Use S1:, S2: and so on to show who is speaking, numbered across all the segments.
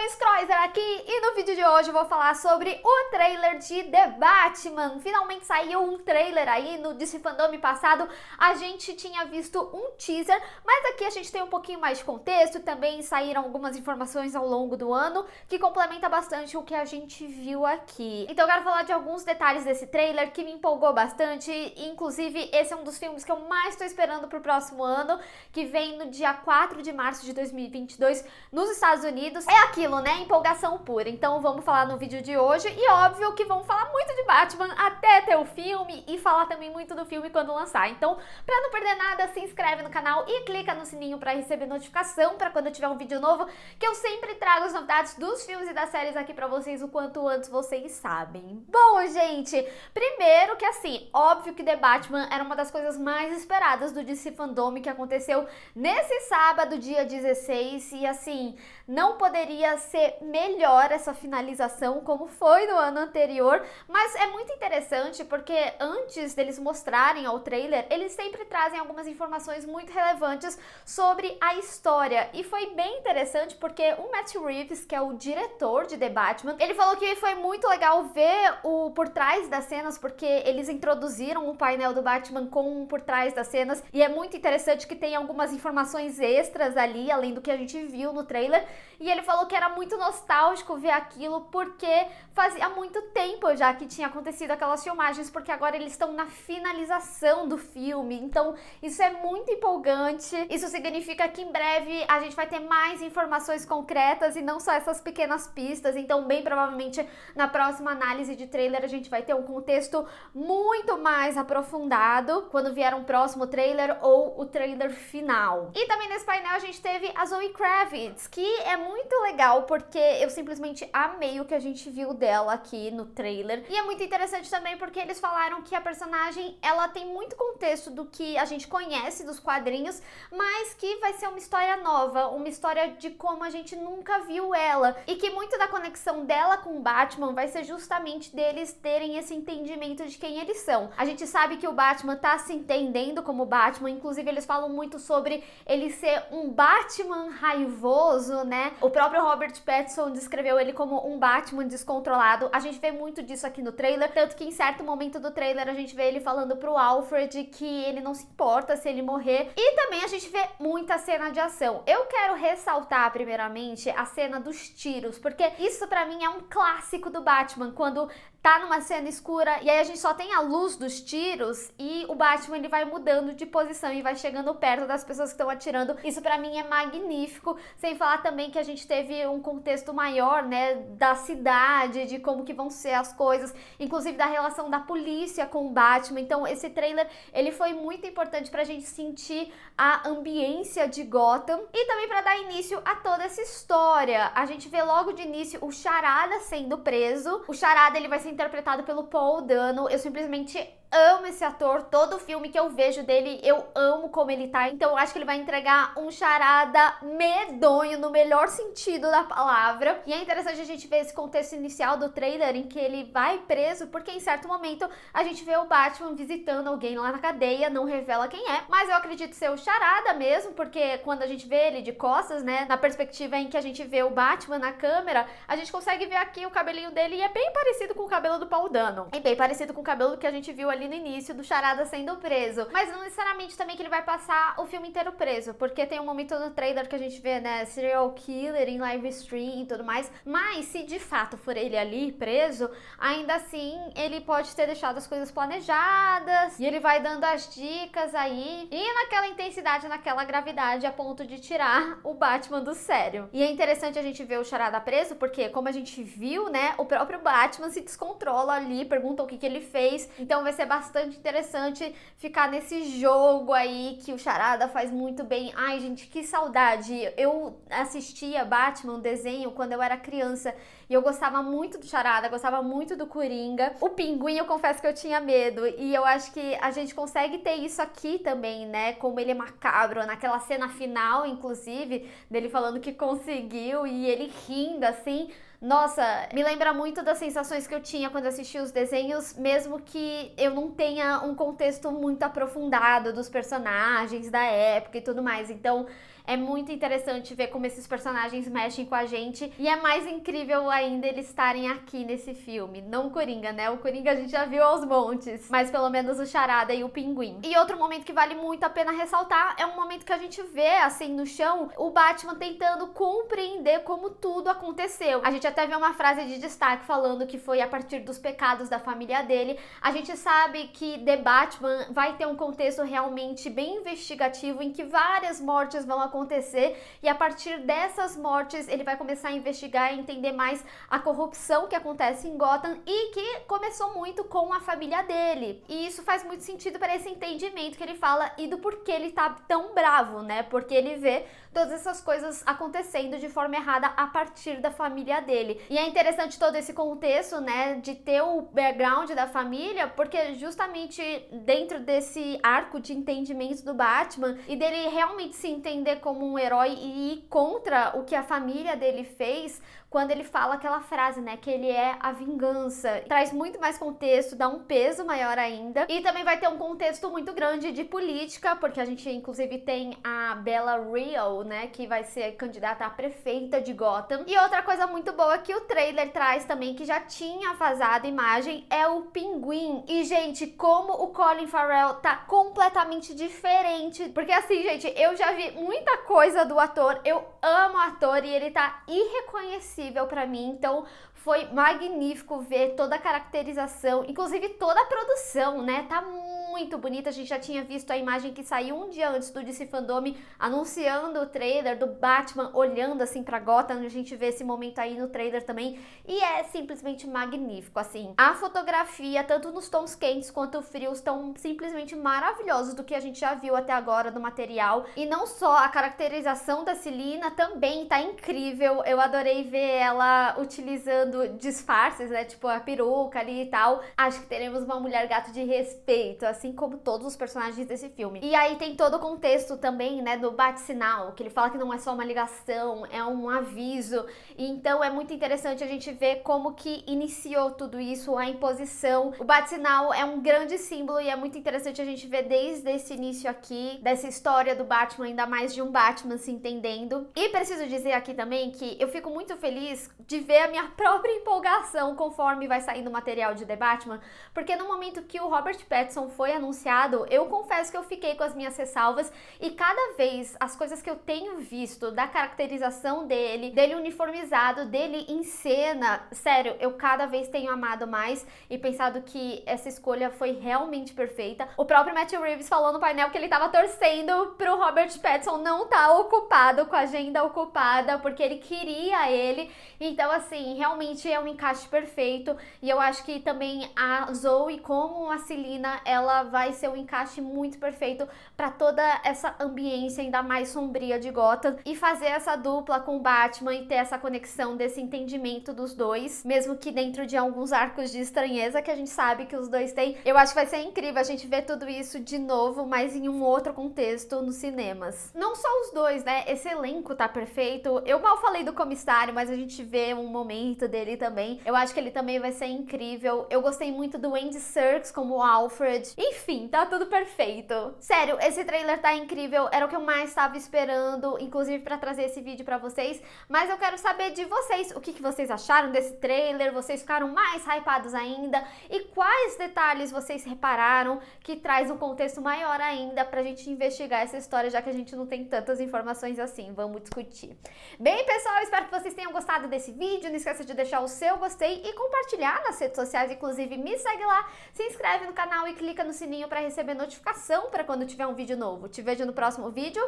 S1: Scroizer aqui e no vídeo de hoje eu vou falar sobre o trailer de The Batman. Finalmente saiu um trailer aí no DC Fandom passado, a gente tinha visto um teaser, mas aqui a gente tem um pouquinho mais de contexto, também saíram algumas informações ao longo do ano que complementa bastante o que a gente viu aqui. Então eu quero falar de alguns detalhes desse trailer que me empolgou bastante, inclusive esse é um dos filmes que eu mais estou esperando pro próximo ano, que vem no dia 4 de março de 2022 nos Estados Unidos. É aquilo, né? Empolgação pura. Então vamos falar no vídeo de hoje e óbvio que vamos falar muito de Batman até ter o filme e falar também muito do filme quando lançar. Então, pra não perder nada, se inscreve no canal e clica no sininho pra receber notificação pra quando eu tiver um vídeo novo, que eu sempre trago as novidades dos filmes e das séries aqui pra vocês o quanto antes vocês sabem. Bom, gente, primeiro que assim, óbvio que The Batman era uma das coisas mais esperadas do DC Fandom que aconteceu nesse sábado, dia 16, e assim, não poderia ser melhor essa finalização como foi no ano anterior, mas é muito interessante porque antes deles mostrarem ao trailer, eles sempre trazem algumas informações muito relevantes sobre a história, e foi bem interessante porque o Matt Reeves, que é o diretor de The Batman, ele falou que foi muito legal ver o por trás das cenas, porque eles introduziram o painel do Batman com o por trás das cenas, e é muito interessante que tem algumas informações extras ali, além do que a gente viu no trailer, e ele falou que era muito nostálgico ver aquilo, porque fazia muito tempo já que tinha acontecido aquelas filmagens, porque agora eles estão na finalização do filme, então isso é muito empolgante, isso significa que em breve a gente vai ter mais informações concretas e não só essas pequenas pistas, então bem provavelmente na próxima análise de trailer a gente vai ter um contexto muito mais aprofundado quando vier um próximo trailer ou o trailer final. E também nesse painel a gente teve a Zoe Kravitz, que é muito legal porque eu simplesmente amei o que a gente viu dela aqui no trailer, e é muito interessante também porque eles falaram que a personagem ela tem muito contexto do que a gente conhece dos quadrinhos, mas que vai ser uma história nova, uma história de como a gente nunca viu ela, e que muito da conexão dela com o Batman vai ser justamente deles terem esse entendimento de quem eles são. A gente sabe que o Batman tá se entendendo como Batman, inclusive eles falam muito sobre ele ser um Batman raivoso, né? O próprio Robert Pattinson descreveu ele como um Batman descontrolado. A gente vê muito disso aqui no trailer, tanto que em certo momento do trailer a gente vê ele falando pro Alfred que ele não se importa se ele morrer, e também a gente vê muita cena de ação. Eu quero ressaltar primeiramente a cena dos tiros, porque isso pra mim é um clássico do Batman, quando tá numa cena escura e aí a gente só tem a luz dos tiros e o Batman ele vai mudando de posição e vai chegando perto das pessoas que estão atirando. Isso pra mim é magnífico, sem falar também que a gente teve um contexto maior, né, da cidade, de como que vão ser as coisas, inclusive da relação da polícia com o Batman. Então esse trailer, ele foi muito importante pra gente sentir a ambiência de Gotham e também pra dar início a toda essa história. A gente vê logo de início o Charada sendo preso. O Charada, ele vai ser interpretado pelo Paul Dano. Eu simplesmente amo esse ator, todo filme que eu vejo dele, eu amo como ele tá, então eu acho que ele vai entregar um charada medonho, no melhor sentido da palavra. E é interessante a gente ver esse contexto inicial do trailer, em que ele vai preso, porque em certo momento a gente vê o Batman visitando alguém lá na cadeia, não revela quem é, mas eu acredito ser o charada mesmo, porque quando a gente vê ele de costas, né, na perspectiva em que a gente vê o Batman na câmera, a gente consegue ver aqui o cabelinho dele, e é bem parecido com o cabelo do Paul Dano, e bem parecido com o cabelo que a gente viu ali no início do Charada sendo preso, mas não necessariamente também que ele vai passar o filme inteiro preso, porque tem um momento no trailer que a gente vê, né, serial killer em live stream e tudo mais, mas se de fato for ele ali preso, ainda assim ele pode ter deixado as coisas planejadas, e ele vai dando as dicas aí, e naquela intensidade, naquela gravidade, a ponto de tirar o Batman do sério. E é interessante a gente ver o Charada preso, porque como a gente viu, né, o próprio Batman se descontrola ali, pergunta o que ele fez, então vai ser bastante interessante ficar nesse jogo aí que o Charada faz muito bem. Ai, gente, que saudade. Eu assistia Batman, o desenho, quando eu era criança, e eu gostava muito do Charada, gostava muito do Coringa. O Pinguim, eu confesso que eu tinha medo, e eu acho que a gente consegue ter isso aqui também, né, como ele é macabro, naquela cena final, inclusive, dele falando que conseguiu, e ele rindo, assim. Nossa, me lembra muito das sensações que eu tinha quando assisti os desenhos, mesmo que eu não tenha um contexto muito aprofundado dos personagens da época e tudo mais. Então, É muito interessante ver como esses personagens mexem com a gente. E é mais incrível ainda eles estarem aqui nesse filme. Não o Coringa, né? O Coringa a gente já viu aos montes. Mas pelo menos o Charada e o Pinguim. E outro momento que vale muito a pena ressaltar é um momento que a gente vê, assim, no chão, o Batman tentando compreender como tudo aconteceu. A gente até vê uma frase de destaque falando que foi a partir dos pecados da família dele. A gente sabe que The Batman vai ter um contexto realmente bem investigativo em que várias mortes vão acontecer e a partir dessas mortes ele vai começar a investigar e entender mais a corrupção que acontece em Gotham e que começou muito com a família dele. E isso faz muito sentido para esse entendimento que ele fala e do porquê ele tá tão bravo, né? Porque ele vê todas essas coisas acontecendo de forma errada a partir da família dele. E é interessante todo esse contexto, né, de ter o background da família, porque justamente dentro desse arco de entendimento do Batman e dele realmente se entender como um herói e ir contra o que a família dele fez, quando ele fala aquela frase, né, que ele é a vingança. Traz muito mais contexto, dá um peso maior ainda. E também vai ter um contexto muito grande de política, porque a gente inclusive tem a Bella Real, né, que vai ser candidata a prefeita de Gotham. E outra coisa muito boa que o trailer traz também, que já tinha vazado imagem, é o Pinguim. E, gente, como o Colin Farrell tá completamente diferente. Porque assim, gente, eu já vi muita coisa do ator, eu amo o ator e ele tá irreconhecível pra mim, então foi magnífico ver toda a caracterização, inclusive toda a produção, né? Tá muito bonita. A gente já tinha visto a imagem que saiu um dia antes do DC Fandom anunciando o trailer do Batman olhando assim pra Gotham. A gente vê esse momento aí no trailer também e é simplesmente magnífico, assim. A fotografia, tanto nos tons quentes quanto frios, estão simplesmente maravilhosos do que a gente já viu até agora do material. E não só a caracterização da Selina também tá incrível. Eu adorei ver ela utilizando disfarces, né, tipo a peruca ali e tal. Acho que teremos uma mulher gato de respeito, assim como todos os personagens desse filme. E aí tem todo o contexto também, né, do bate-sinal, que ele fala que não é só uma ligação, é um aviso. E então é muito interessante a gente ver como que iniciou tudo isso, a imposição. O bate-sinal é um grande símbolo e é muito interessante a gente ver desde esse início aqui, dessa história do Batman, ainda mais de um Batman se entendendo. E preciso dizer aqui também que eu fico muito feliz de ver a minha própria empolgação conforme vai saindo o material de The Batman, porque no momento que o Robert Pattinson foi anunciado, eu confesso que eu fiquei com as minhas ressalvas e cada vez as coisas que eu tenho visto da caracterização dele uniformizado, dele em cena, sério, eu cada vez tenho amado mais e pensado que essa escolha foi realmente perfeita. O próprio Matt Reeves falou no painel que ele tava torcendo pro Robert Pattinson não estar ocupado, com a agenda ocupada, porque ele queria ele. Então, assim, realmente é um encaixe perfeito e eu acho que também a Zoe como a Selina, ela vai ser um encaixe muito perfeito para toda essa ambiência ainda mais sombria de Gotham e fazer essa dupla com o Batman e ter essa conexão desse entendimento dos dois, mesmo que dentro de alguns arcos de estranheza que a gente sabe que os dois têm. Eu acho que vai ser incrível a gente ver tudo isso de novo, mas em um outro contexto nos cinemas. Não só os dois, né? Esse elenco tá perfeito. Eu mal falei do comissário, mas a gente vê um momento dele também. Eu acho que ele também vai ser incrível. Eu gostei muito do Andy Serkis como Alfred. Enfim, tá tudo perfeito. Sério, esse trailer tá incrível. Era o que eu mais estava esperando, inclusive pra trazer esse vídeo pra vocês. Mas eu quero saber de vocês. O que vocês acharam desse trailer? Vocês ficaram mais hypados ainda? E quais detalhes vocês repararam que traz um contexto maior ainda pra gente investigar essa história, já que a gente não tem tantas informações assim. Vamos discutir. Bem, pessoal, espero que vocês tenham gostado desse vídeo. Não esqueça de deixar o seu gostei e compartilhar nas redes sociais. Inclusive, me segue lá, se inscreve no canal e clica no sininho para receber notificação para quando tiver um vídeo novo. Te vejo no próximo vídeo.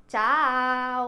S1: Tchau!